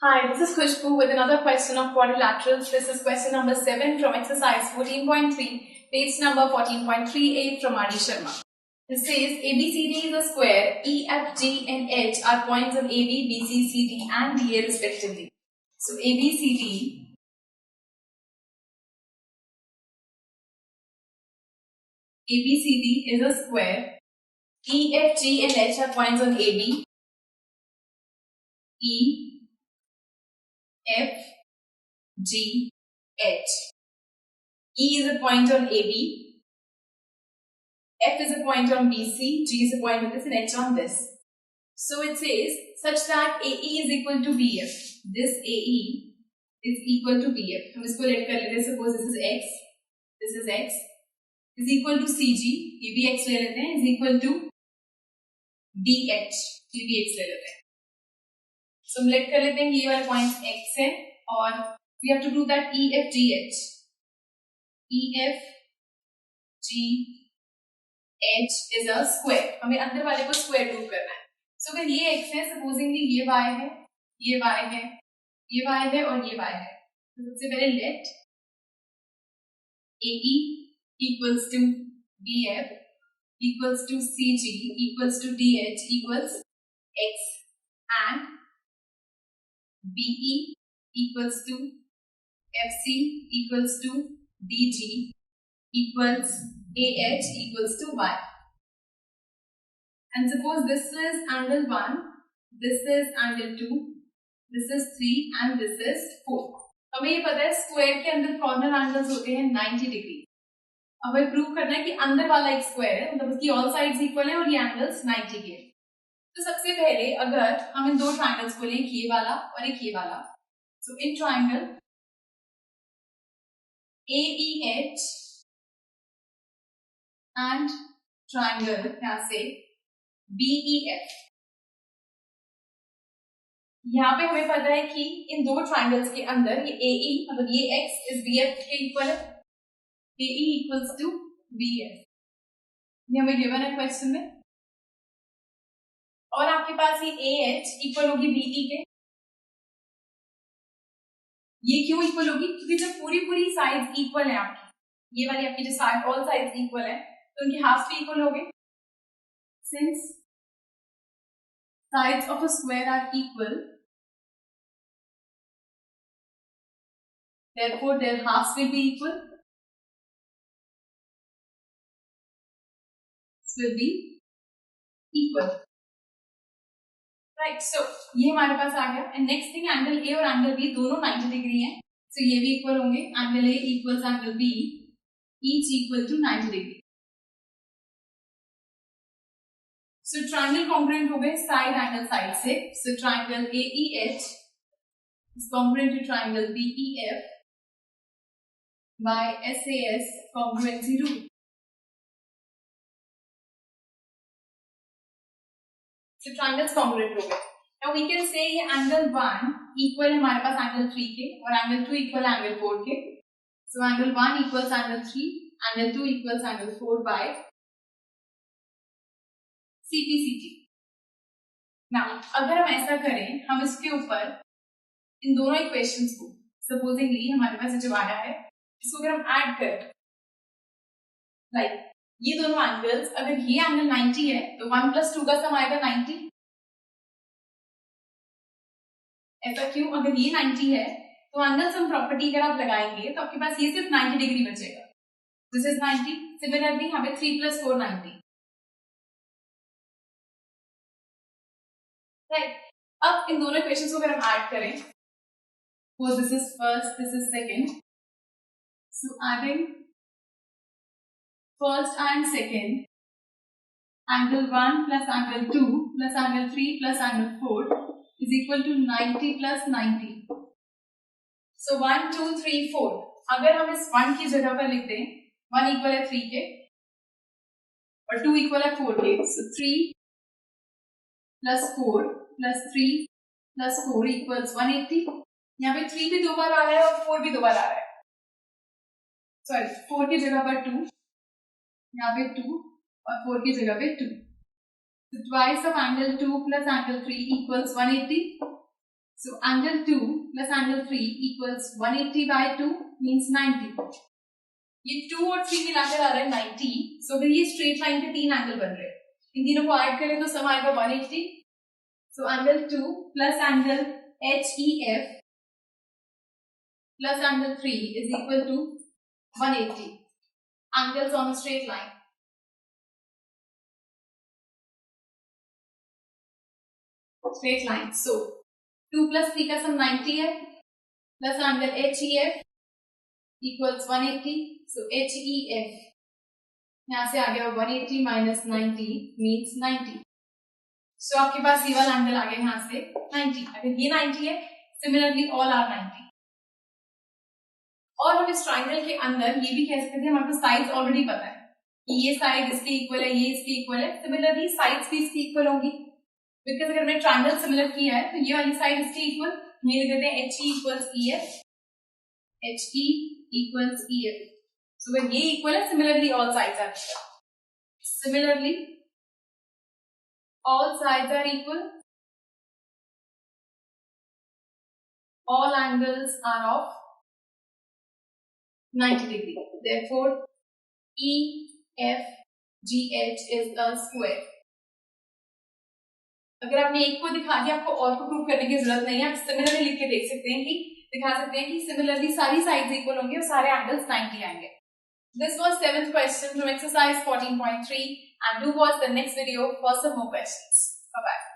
Hi, this is Khushbu with another question of quadrilaterals. This is question number 7 from exercise 14.3, page number 14.38 from R.D. Sharma. It says ABCD is a square, EFG and H are points of AB, BC, CD and DA respectively. So ABCD is a square, EFG and H are points on AB, E, F, G, H. E is a point on AB, F is a point on BC, G is a point on this and H on this. So it says such that AE is equal to BF. This AE is equal to BF. हम इसको let कर लेते हैं. Suppose this is X is equal to CG. ये भी X ले लेते हैं. Is equal to DH. ये भी X ले लेते हैं. So हम let कर लेते हैं. ये वाले points X है और we have to prove that EFGH is a square. हमें अंदर वाले को square prove करना है. So अगर ये x है, supposingly ये y है, ये y है, ये y है और ये y है. तो सबसे पहले let AE equals to BF equals to CG equals to DH equals x and BE equals to FC equals to DG equals AH equals to y. And suppose this is angle 1, this is angle 2, this is 3 and this is 4. हमें ये पता है square के अंदर corner angles होते हैं 90 degree. अब हमें प्रूव करना है कि अंदर वाला एक स्क्वायर है, मतलब उसकी ऑल साइड्स इक्वल है और ये एंगल्स 90 के. तो सबसे पहले अगर हम इन दो ट्राइंगल्स को लें, एक ये वाला और एक ये वाला, so in triangle AEH and triangle यहाँ से BEF. यहाँ पे हमें पता है कि इन दो ट्राइंगल्स के अंदर ये AE मतलब ये X इस BF के इक्वल है. AE equals to BF. ये हमें गिवन है क्वेश्चन में. और आपके पास ये AH इक्वल होगी BE के. ये क्यों इक्वल होगी? क्योंकि जब पूरी साइड्स इक्वल है आपकी, ये वाली आपकी जो साइड ऑल साइड्स इक्वल है तो उनके हाफ भी इक्वल हो गए. Since sides of a square are equal, therefore their halves will be equal. This will be equal. Right. So ये हमारे पास आ गया. And next thing, angle A और angle B दोनों 90 डिग्री हैं. So ये भी इक्वल होंगे. Angle A equals angle B, each equal to 90 degree. So triangle congruent हो गए side angle side से. So triangle AEH is congruent to triangle BEF by SAS congruency rule. So triangles congruent हो गए. Now we can say ये angle 1 equal है हमारे पास angle 3 के और angle 2 equal angle 4 के. So angle 1 equals angle 3, angle 2 equals angle 4 by CPCT. Now अगर हम ऐसा करें, हम इसके ऊपर इन दोनों इक्वेशंस को सपोजिंगली हमारे पास जो आया है इसको अगर हम ऐड करें, लाइक ये दोनों एंगल्स, अगर ये एंगल 90 है तो 1 + 2 का सम आएगा 90. ऐसा क्यों? अगर ये 90 है तो एंगल सम प्रॉपर्टी अगर आप लगाएंगे तो आपके पास ये सिर्फ 90 डिग्री बचेगा. This is 90. सिमिलरली यहाँ पे 3 + 4 90. राइट. अब इन दोनों इक्वेशंस को अगर हम ऐड करें, suppose this is first, this is second, so adding first and second, angle 1 plus angle 2 plus angle 3 plus angle 4 is equal to 90 plus 90. So 1, 2, 3, 4. अगर हम इस 1 की जगह पर लिख दें, 1 इक्वल है 3 के और 2 इक्वल है 4 के. So 3 plus 4 plus 3 plus 4 equals 180. यहाँ पे 3 भी दो बार आ रहा है और 4 भी दो बार आ रहा है. सॉरी, 4 की जगह पर 2, यहाँ पे 2 और 4 की जगह पे 2. So twice of angle 2 plus angle 3 equals 180. So angle 2 plus angle 3 equals 180 by 2 means 90. ये 2 और 3 मिलाकर आ रहा है 90. So अगर ये स्ट्रेट लाइन के 3 एंगल बन रहे हैं, इन तीनों को ऐड करें तो सम आएगा 180. So angle 2 plus angle HEF plus angle 3 is equal to 180. Angles on a straight line. Straight line. So 2 plus 3 का सम 90 है, plus angle HEF equals 180. So HEF यहाँ से आ गया 180 minus 90 means 90. So आपके पास ये वाला एंगल आ गया यहाँ से 90. अगर ये 90 है, similarly all are 90. और हम इस ट्राइंगल के अंदर ये भी कह सकते थे, हमारे पास साइड्स ऑलरेडी पता है कि ये साइड इसके इक्वल है, ये इसके इक्वल है. सिमिलरली साइड्स भी इसकी इक्वल होंगी, बिकॉज अगर मैंने ट्राइंगल सिमिलर किया है तो ये वाली साइड इसकी इक्वल, ये लिख देते हैं HE equals EF. HE equals EF. So when ये इक्वल है, similarly all sides are equal. Similarly all sides are equal. All angles are of 90 degree. Therefore EFGH is a square. अगर आपने एक को दिखा दिया, आपको और को प्रूव करने की जरूरत नहीं है. आप सिमिलरली लिख के देख सकते हैं कि दिखा सकते हैं कि सिमिलरली सारी साइड्स इक्वल होंगी और सारे एंगल्स 90 आएंगे. This was 7th question from exercise 14.3 and do watch the next video for some more questions. Bye bye.